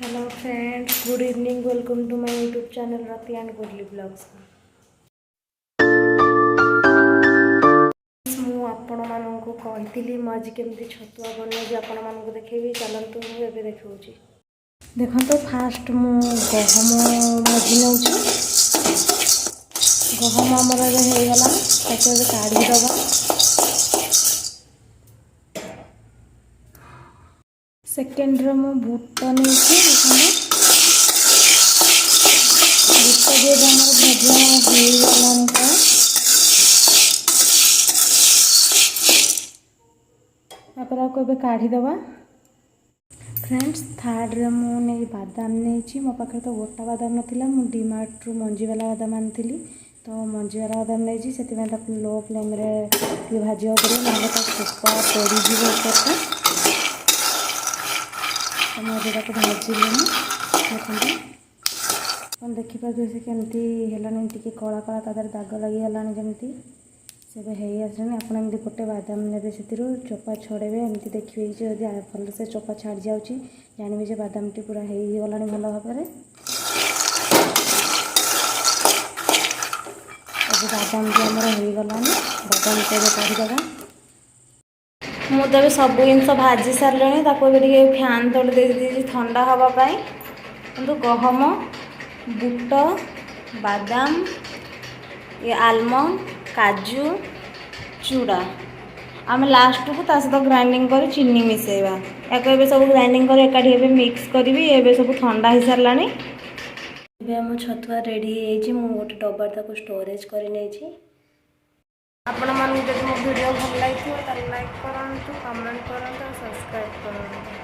Hello friends, good evening. Welcome to my YouTube channel Rati and goodly blogs. मु आपण मानू कही आज केमती छतुआ बनैबी आपण मानू देखेबी। चलतु मुझे देखा देखो तो फास्ट मु गहम भाजी नौ गहम आमर होगला काढ़ीदबा। सेकेंड मु बुट नहीं बुट दिए आम भजा होगला तो काढ़ीदबा। फ्रेंड्स थर्ड रे मुझे बादाम नहीं मो पाखे तो गोटा बादाम नाला मुझे डीमार्ट रू मंजी वाला बादाम आनी तो मंजी वाला बादाम नहीं से लो फ्लेम रे भाजा पड़े ना चोपा पड़ीजी। तो मुझे भाजिली देखो देखिपारे से केमती है टी कला कला तादर दाग लगी जमी से आसने आप गोटे बादाम ने से चोपा छड़ेबे एमती देखिए जब भल से चोपा छाड़ जाऊँगी जानवे जे बादाम टी पूरा होगला भल भाव में। बादाम भी आमर होगला बादाम को काढ़ीदबा। मुझे सब जिन भाजी सारे फैन तले दे ठंडा हाँपाई कि गहम बुट बादाम ये आलमंड काजू चूड़ा आम लास्ट को सहित ग्राइंडिंग कर चीनी मिसेवा या सब ग्राइंडिंग कर एकाठी मिक्स करी ए सब ठंडा हो सारा। एम छतुआ रेडी हो गोटे डब्बार स्टोरेज कर आपण मानू जब मो वीडियो भल लगी लाइक करूँ, कमेंट करूँ, सब्सक्राइब करूँ।